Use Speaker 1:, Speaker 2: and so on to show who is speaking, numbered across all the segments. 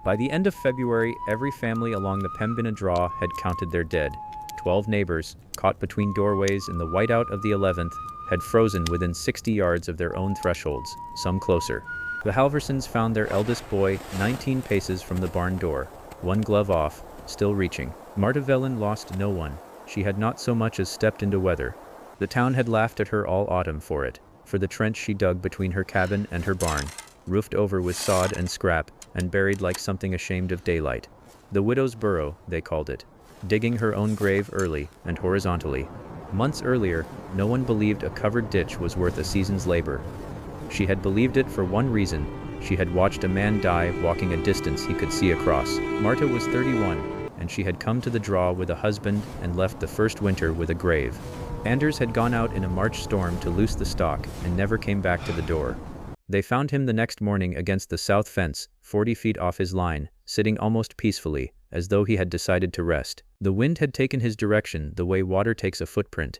Speaker 1: By the end of February, every family along the Pembina Draw had counted their dead. 12 neighbors, caught between doorways in the whiteout of the 11th, had frozen within 60 yards of their own thresholds, some closer. The Halversons found their eldest boy 19 paces from the barn door, one glove off, still reaching. Marta Velen lost no one. She had not so much as stepped into weather. The town had laughed at her all autumn for it, for the trench she dug between her cabin and her barn, roofed over with sod and scrap, and buried like something ashamed of daylight. The widow's burrow, they called it, digging her own grave early and horizontally. Months earlier, no one believed a covered ditch was worth a season's labor. She had believed it for one reason. She had watched a man die walking a distance he could see across. Marta was 31, and she had come to the draw with a husband and left the first winter with a grave. Anders had gone out in a March storm to loose the stock and never came back to the door. They found him the next morning against the south fence, 40 feet off his line, sitting almost peacefully, as though he had decided to rest. The wind had taken his direction the way water takes a footprint.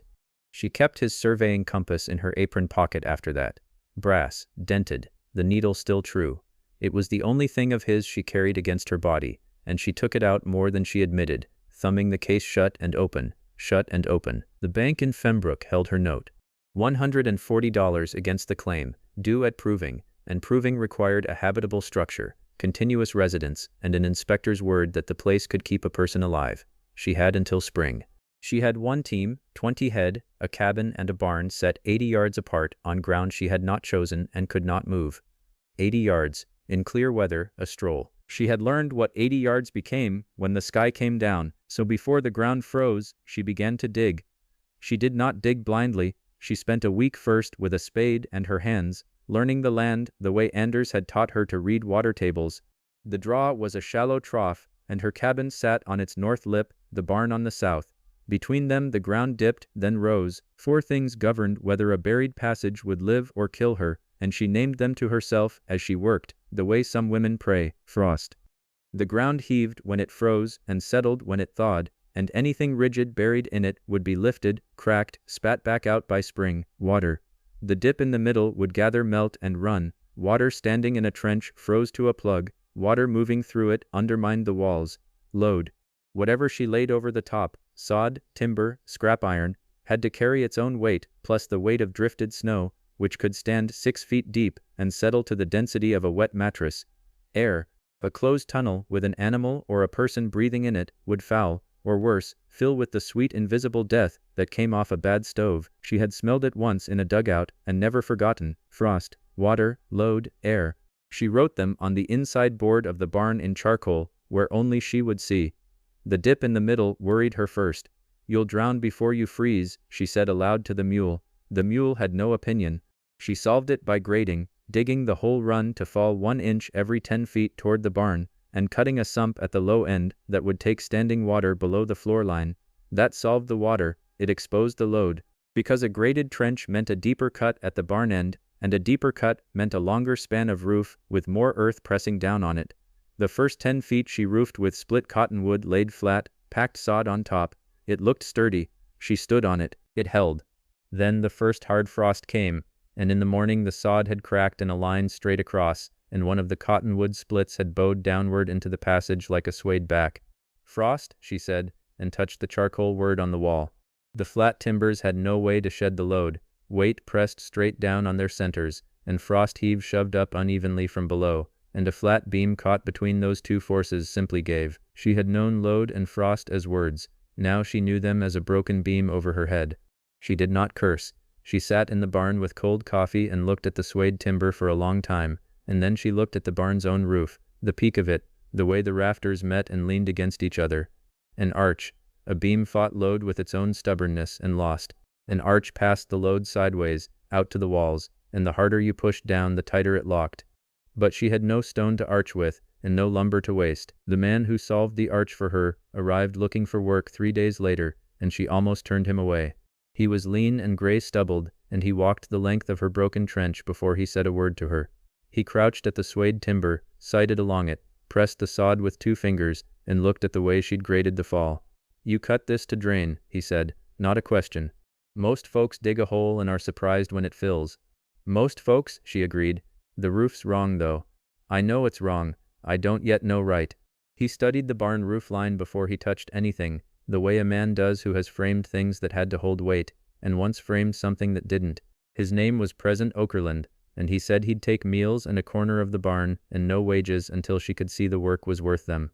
Speaker 1: She kept his surveying compass in her apron pocket after that. Brass, dented, the needle still true. It was the only thing of his she carried against her body, and she took it out more than she admitted, thumbing the case shut and open, shut and open. The bank in Fembrook held her note. $140 against the claim, due at proving, and proving required a habitable structure, continuous residence, and an inspector's word that the place could keep a person alive. She had until spring. She had one team, 20 head, a cabin and a barn set 80 yards apart on ground she had not chosen and could not move. 80 yards, in clear weather, a stroll. She had learned what 80 yards became when the sky came down, so before the ground froze, she began to dig. She did not dig blindly. She spent a week first with a spade and her hands, learning the land the way Anders had taught her to read water tables. The draw was a shallow trough, and her cabin sat on its north lip, the barn on the south. Between them the ground dipped, then rose. 4 things governed whether a buried passage would live or kill her, and she named them to herself as she worked, the way some women pray. Frost. The ground heaved when it froze and settled when it thawed, and anything rigid buried in it would be lifted, cracked, spat back out by spring. Water. The dip in the middle would gather, melt, and run. Water standing in a trench froze to a plug. Water moving through it undermined the walls. Load. Whatever she laid over the top, sod, timber, scrap iron, had to carry its own weight, plus the weight of drifted snow, which could stand 6 feet deep and settle to the density of a wet mattress. Air. A closed tunnel with an animal or a person breathing in it would foul, or worse, fill with the sweet invisible death that came off a bad stove. She had smelled it once in a dugout and never forgotten. Frost, water, load, air. She wrote them on the inside board of the barn in charcoal, where only she would see. The dip in the middle worried her first. "You'll drown before you freeze," she said aloud to the mule. The mule had no opinion. She solved it by grading, digging the whole run to fall 1 inch every 10 feet toward the barn, and cutting a sump at the low end that would take standing water below the floor line. That solved the water, it exposed the load. Because a graded trench meant a deeper cut at the barn end, and a deeper cut meant a longer span of roof with more earth pressing down on it. The first 10 feet she roofed with split cottonwood laid flat, packed sod on top. It looked sturdy. She stood on it. It held. Then the first hard frost came, and in the morning the sod had cracked in a line straight across, and one of the cottonwood splits had bowed downward into the passage like a swayed back. "Frost," she said, and touched the charcoal word on the wall. The flat timbers had no way to shed the load. Weight pressed straight down on their centers, and frost heave shoved up unevenly from below, and a flat beam caught between those two forces simply gave. She had known load and frost as words. Now she knew them as a broken beam over her head. She did not curse. She sat in the barn with cold coffee and looked at the swayed timber for a long time, and then she looked at the barn's own roof, the peak of it, the way the rafters met and leaned against each other. An arch. A beam fought load with its own stubbornness and lost. An arch passed the load sideways, out to the walls, and the harder you pushed down the tighter it locked. But she had no stone to arch with, and no lumber to waste. The man who solved the arch for her arrived looking for work 3 days later, and she almost turned him away. He was lean and gray-stubbled, and he walked the length of her broken trench before he said a word to her. He crouched at the swayed timber, sighted along it, pressed the sod with 2 fingers, and looked at the way she'd graded the fall. "You cut this to drain," he said, "not a question. Most folks dig a hole and are surprised when it fills." "Most folks," she agreed. "The roof's wrong, though." "I know it's wrong, I don't yet know right. He studied the barn roof line before he touched anything, the way a man does who has framed things that had to hold weight, and once framed something that didn't. His name was Present Okerlund, and he said he'd take meals and a corner of the barn and no wages until she could see the work was worth them.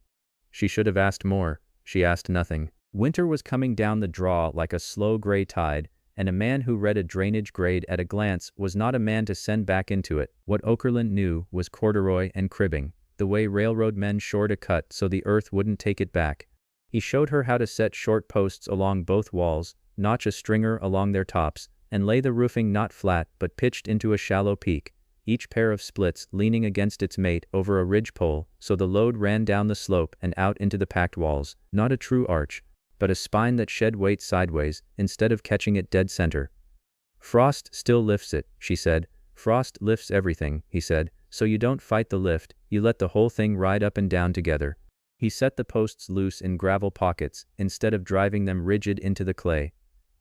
Speaker 1: She should have asked more. She asked nothing. Winter was coming down the draw like a slow gray tide, and a man who read a drainage grade at a glance was not a man to send back into it. What Okerlund knew was corduroy and cribbing, the way railroad men shored a cut so the earth wouldn't take it back. He showed her how to set short posts along both walls, notch a stringer along their tops, and lay the roofing not flat but pitched into a shallow peak, each pair of splits leaning against its mate over a ridge pole so the load ran down the slope and out into the packed walls, not a true arch, but a spine that shed weight sideways instead of catching it dead center. Frost still lifts it, she said. Frost lifts everything, he said, so you don't fight the lift, you let the whole thing ride up and down together. He set the posts loose in gravel pockets instead of driving them rigid into the clay.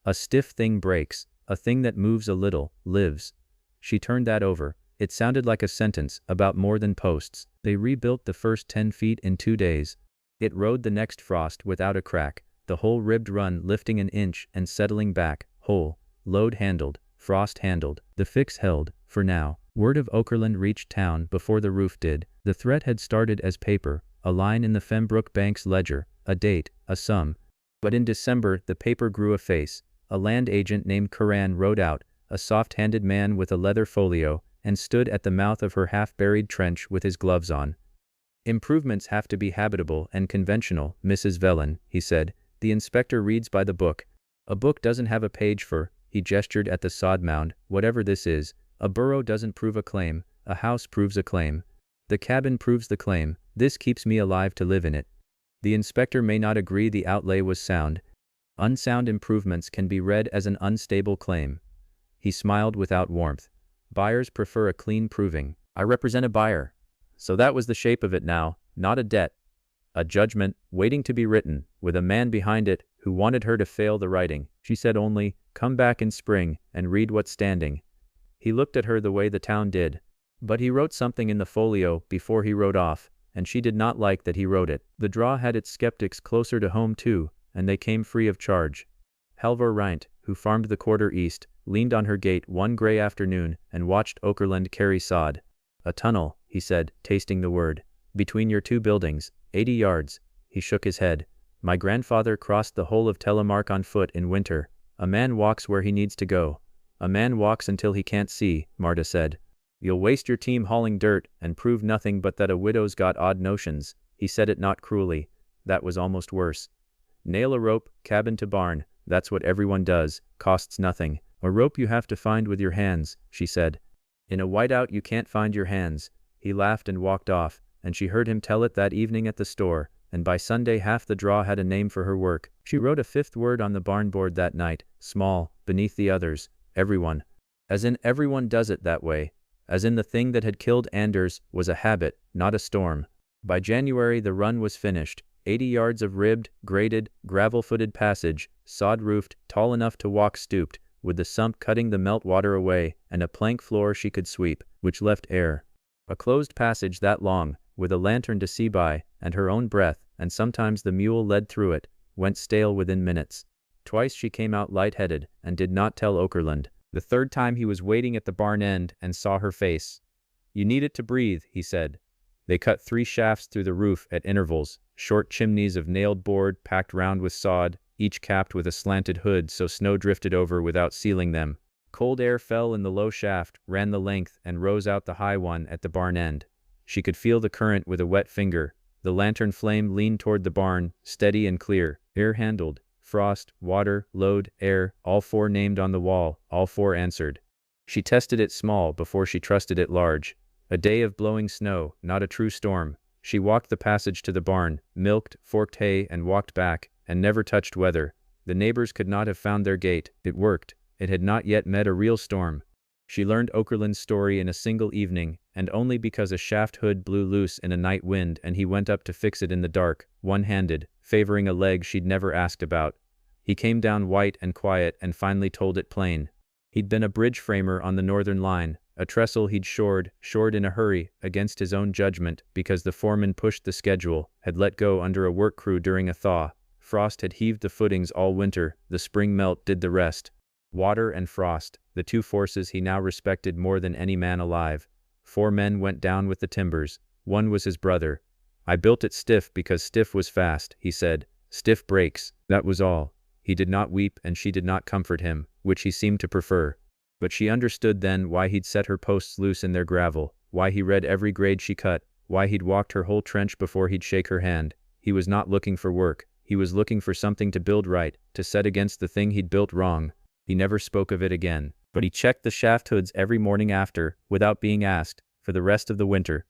Speaker 1: A stiff thing breaks, a thing that moves a little, lives. She turned that over. It sounded like a sentence about more than posts. They rebuilt the first 10 feet in 2 days. It rode the next frost without a crack, the whole ribbed run lifting an inch and settling back, whole, load handled, frost handled. The fix held, for now. Word of Okerlund reached town before the roof did. The threat had started as paper, a line in the Fembrook Bank's ledger, a date, a sum. But in December the paper grew a face. A land agent named Curran rode out, a soft-handed man with a leather folio, and stood at the mouth of her half-buried trench with his gloves on. Improvements have to be habitable and conventional, Mrs. Velen, he said. The inspector reads by the book. A book doesn't have a page for, he gestured at the sod mound, whatever this is. A burrow doesn't prove a claim, a house proves a claim. The cabin proves the claim, this keeps me alive to live in it. The inspector may not agree the outlay was sound. Unsound improvements can be read as an unstable claim. He smiled without warmth. Buyers prefer a clean proving. I represent a buyer. So that was the shape of it now, not a debt. A judgment, waiting to be written, with a man behind it who wanted her to fail the writing. She said only, come back in spring and read what's standing. He looked at her the way the town did. But he wrote something in the folio before he wrote off, and she did not like that he wrote it. The draw had its skeptics closer to home too, and they came free of charge. Halvor Reint, who farmed the quarter east, leaned on her gate one gray afternoon and watched Okerlund carry sod. A tunnel, he said, tasting the word. Between your two buildings, 80 yards. He shook his head. My grandfather crossed the whole of Telemark on foot in winter. A man walks where he needs to go. A man walks until he can't see, Marta said. You'll waste your team hauling dirt and prove nothing but that a widow's got odd notions. He said it not cruelly. That was almost worse. Nail a rope, cabin to barn. That's what everyone does. Costs nothing. A rope you have to find with your hands, she said. In a whiteout you can't find your hands. He laughed and walked off, and she heard him tell it that evening at the store, and by Sunday half the draw had a name for her work. She wrote a fifth word on the barn board that night, small, beneath the others, everyone. As in everyone does it that way. As in the thing that had killed Anders was a habit, not a storm. By January the run was finished, 80 yards of ribbed, graded, gravel-footed passage, sod-roofed, tall enough to walk stooped, with the sump cutting the meltwater away, and a plank floor she could sweep, which left air. A closed passage that long, with a lantern to see by, and her own breath, and sometimes the mule led through it, went stale within minutes. Twice she came out light-headed, and did not tell Okerlund. The third time he was waiting at the barn end and saw her face. You need it to breathe, he said. They cut 3 shafts through the roof at intervals, short chimneys of nailed board packed round with sod, each capped with a slanted hood so snow drifted over without sealing them. Cold air fell in the low shaft, ran the length, and rose out the high one at the barn end. She could feel the current with a wet finger. The lantern flame leaned toward the barn, steady and clear, air-handled. Frost, water, load, air, all 4 named on the wall, all 4 answered. She tested it small before she trusted it large. A day of blowing snow, not a true storm. She walked the passage to the barn, milked, forked hay, and walked back, and never touched weather. The neighbors could not have found their gate. It worked. It had not yet met a real storm. She learned Okerlund's story in a single evening, and only because a shaft hood blew loose in a night wind and he went up to fix it in the dark, one-handed, favoring a leg she'd never asked about. He came down white and quiet and finally told it plain. He'd been a bridge framer on the Northern Line, a trestle he'd shored in a hurry, against his own judgment, because the foreman pushed the schedule, had let go under a work crew during a thaw. Frost had heaved the footings all winter, the spring melt did the rest. Water and frost, the two forces he now respected more than any man alive. 4 men went down with the timbers. One was his brother. "I built it stiff because stiff was fast," he said. "Stiff breaks." That was all. He did not weep and she did not comfort him, which he seemed to prefer. But she understood then why he'd set her posts loose in their gravel, why he read every grade she cut, why he'd walked her whole trench before he'd shake her hand. He was not looking for work. He was looking for something to build right, to set against the thing he'd built wrong. He never spoke of it again, but he checked the shaft hoods every morning after, without being asked, for the rest of the winter.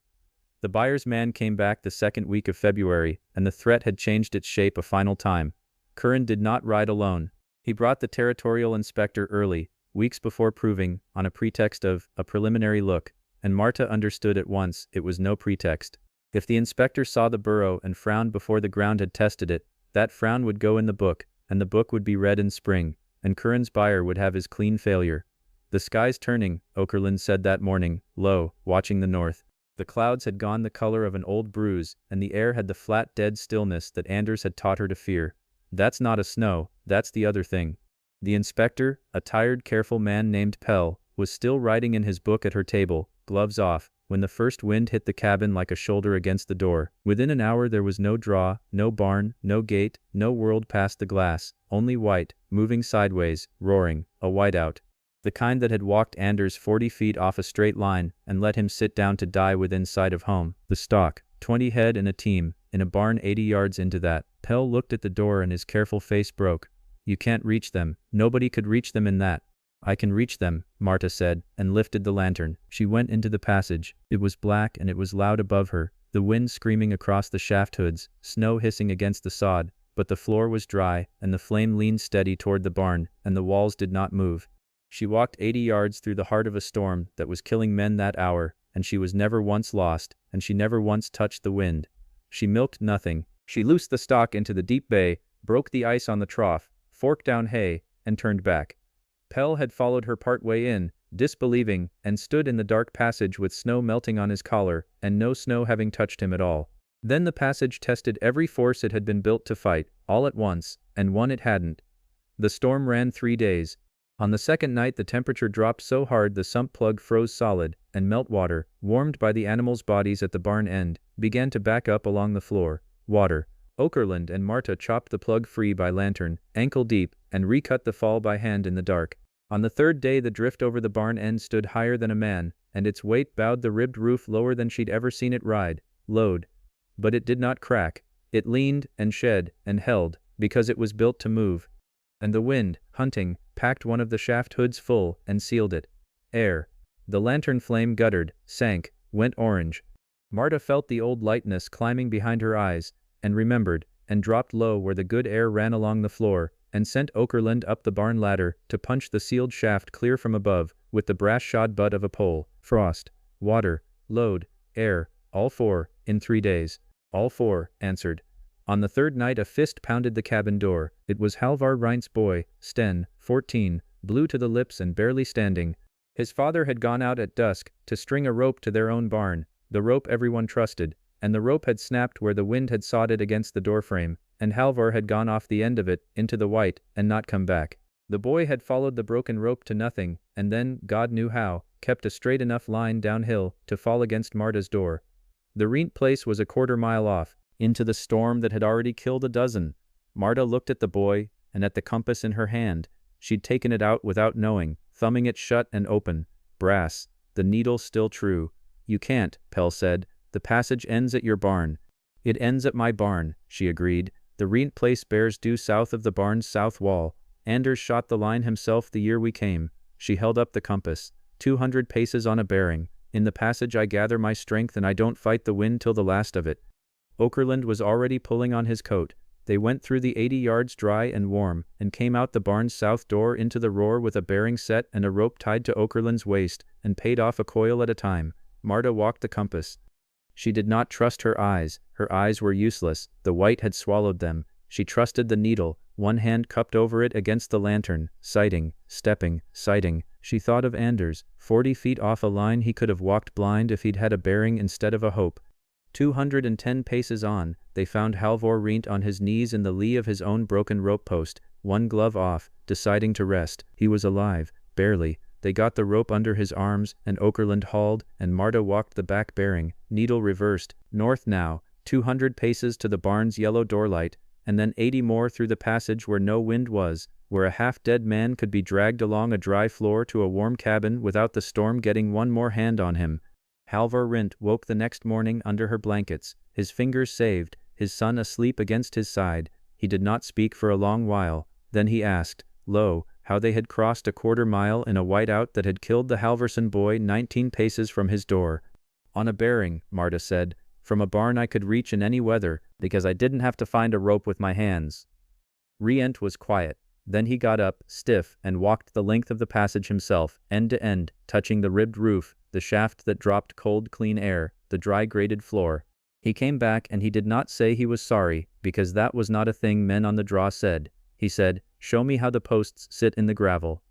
Speaker 1: The buyer's man came back the second week of February, and the threat had changed its shape a final time. Curran did not ride alone. He brought the territorial inspector early, weeks before proving, on a pretext of a preliminary look, and Marta understood at once it was no pretext. If the inspector saw the burrow and frowned before the ground had tested it, that frown would go in the book, and the book would be read in spring, and Curran's buyer would have his clean failure. "The sky's turning," Okerlund said that morning, low, watching the north. The clouds had gone the color of an old bruise, and the air had the flat dead stillness that Anders had taught her to fear. "That's not a snow, that's the other thing." The inspector, a tired, careful man named Pell, was still writing in his book at her table, gloves off, when the first wind hit the cabin like a shoulder against the door. Within an hour there was no draw, no barn, no gate, no world past the glass, only white, moving sideways, roaring, a whiteout. The kind that had walked Anders 40 feet off a straight line and let him sit down to die within sight of home. The stock, 20 head in a team, in a barn 80 yards into that. Pell looked at the door and his careful face broke. "You can't reach them. Nobody could reach them in that." "I can reach them," Marta said, and lifted the lantern. She went into the passage. It was black and it was loud above her, the wind screaming across the shaft hoods, snow hissing against the sod, but the floor was dry, and the flame leaned steady toward the barn, and the walls did not move. She walked 80 yards through the heart of a storm that was killing men that hour, and she was never once lost, and she never once touched the wind. She milked nothing. She loosed the stock into the deep bay, broke the ice on the trough, forked down hay, and turned back. Pell had followed her part way in, disbelieving, and stood in the dark passage with snow melting on his collar, and no snow having touched him at all. Then the passage tested every force it had been built to fight, all at once, and one it hadn't. The storm ran 3 days. On the second night the temperature dropped so hard the sump plug froze solid, and meltwater, warmed by the animals' bodies at the barn end, began to back up along the floor. Water. Okerlund and Marta chopped the plug free by lantern, ankle deep, and recut the fall by hand in the dark. On the third day the drift over the barn end stood higher than a man, and its weight bowed the ribbed roof lower than she'd ever seen it ride. Load. But it did not crack. It leaned, and shed, and held, because it was built to move. And the wind, hunting, packed one of the shaft hoods full, and sealed it. Air. The lantern flame guttered, sank, went orange. Marta felt the old lightness climbing behind her eyes, and remembered, and dropped low where the good air ran along the floor, and sent Okerlund up the barn ladder to punch the sealed shaft clear from above, with the brass-shod butt of a pole. Frost, water, load, air, all 4, in 3 days. All 4, answered. On the third night a fist pounded the cabin door. It was Halvar Rein's boy, Sten, 14, blue to the lips and barely standing. His father had gone out at dusk to string a rope to their own barn, the rope everyone trusted, and the rope had snapped where the wind had sawed it against the doorframe, and Halvar had gone off the end of it, into the white, and not come back. The boy had followed the broken rope to nothing, and then, God knew how, kept a straight enough line downhill to fall against Marta's door. The Rient place was a quarter-mile off, into the storm that had already killed a dozen. Marta looked at the boy, and at the compass in her hand. She'd taken it out without knowing, thumbing it shut and open. Brass. The needle still true. "You can't," Pell said. "The passage ends at your barn." "It ends at my barn," she agreed. "The Rient place bears due south of the barn's south wall. Anders shot the line himself the year we came." She held up the compass. 200 paces on a bearing. "In the passage I gather my strength and I don't fight the wind till the last of it." Okerlund was already pulling on his coat. They went through the 80 yards dry and warm, and came out the barn's south door into the roar with a bearing set and a rope tied to Okerlund's waist, and paid off a coil at a time. Marta walked the compass. She did not trust her eyes. Her eyes were useless. The white had swallowed them. She trusted the needle, one hand cupped over it against the lantern, sighting, stepping, sighting. She thought of Anders, 40 feet off a line he could have walked blind if he'd had a bearing instead of a hope. 210 paces on, they found Halvor Rint on his knees in the lee of his own broken rope post, one glove off, deciding to rest. He was alive, barely. They got the rope under his arms, and Okerlund hauled, and Marta walked the back bearing, needle reversed, north now, 200 paces to the barn's yellow doorlight, and then 80 more through the passage where no wind was, where a half-dead man could be dragged along a dry floor to a warm cabin without the storm getting one more hand on him. Halvor Rint woke the next morning under her blankets, his fingers saved, his son asleep against his side. He did not speak for a long while. Then he asked, lo, how they had crossed a quarter-mile in a whiteout that had killed the Halvorson boy 19 paces from his door. On a bearing, Marta said, from a barn I could reach in any weather, because I didn't have to find a rope with my hands. Rient was quiet. Then he got up, stiff, and walked the length of the passage himself, end to end, touching the ribbed roof, the shaft that dropped cold, clean air, the dry grated floor. He came back and he did not say he was sorry, because that was not a thing men on the draw said. He said, show me how the posts sit in the gravel.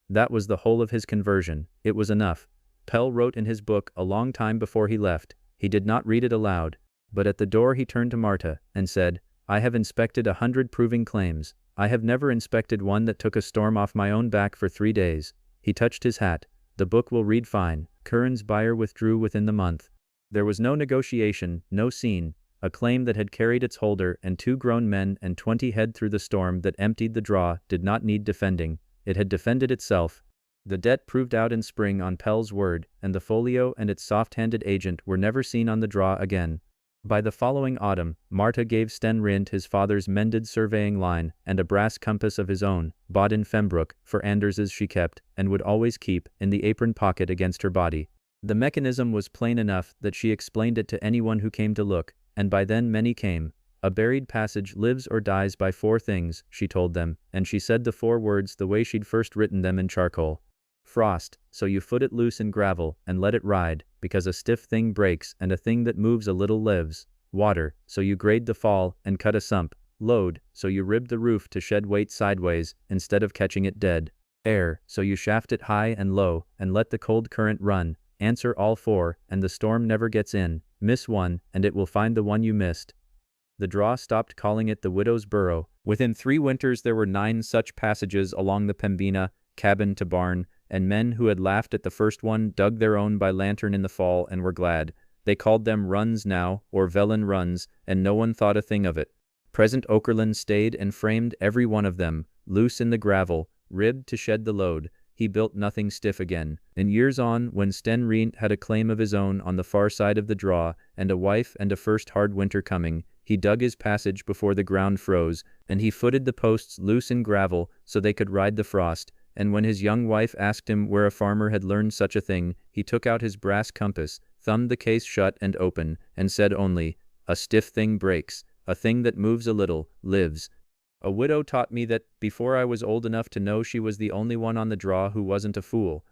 Speaker 1: That was the whole of his conversion. It was enough. Pell wrote in his book a long time before he left. He did not read it aloud. But at the door he turned to Marta, and said, I have inspected 100 proving claims. I have never inspected one that took a storm off my own back for 3 days. He touched his hat. The book will read fine. Curran's buyer withdrew within the month. There was no negotiation, no scene. A claim that had carried its holder and 2 grown men and 20 head through the storm that emptied the draw did not need defending. It had defended itself. The debt proved out in spring on Pell's word, and the folio and its soft-handed agent were never seen on the draw again. By the following autumn, Marta gave Sten Rint his father's mended surveying line and a brass compass of his own, bought in Fembrook, for Anders's she kept, and would always keep, in the apron pocket against her body. The mechanism was plain enough that she explained it to anyone who came to look, and by then many came. A buried passage lives or dies by 4 things, she told them, and she said the 4 words the way she'd first written them in charcoal. Frost, so you foot it loose in gravel, and let it ride, because a stiff thing breaks and a thing that moves a little lives. Water, so you grade the fall, and cut a sump. Load, so you rib the roof to shed weight sideways, instead of catching it dead. Air, so you shaft it high and low, and let the cold current run. Answer all 4, and the storm never gets in. Miss one, and it will find the one you missed. The draw stopped calling it the widow's burrow. Within 3 winters there were 9 such passages along the Pembina, cabin to barn, and men who had laughed at the first one dug their own by lantern in the fall and were glad. They called them runs now, or Velen runs, and no one thought a thing of it. Present Okerlund stayed and framed every one of them, loose in the gravel, ribbed to shed the load. He built nothing stiff again. In years on, when Sten Rint had a claim of his own on the far side of the draw, and a wife and a first hard winter coming, he dug his passage before the ground froze, and he footed the posts loose in gravel so they could ride the frost. And when his young wife asked him where a farmer had learned such a thing, he took out his brass compass, thumbed the case shut and open, and said only, a stiff thing breaks, a thing that moves a little, lives. A widow taught me that, before I was old enough to know she was the only one on the draw who wasn't a fool,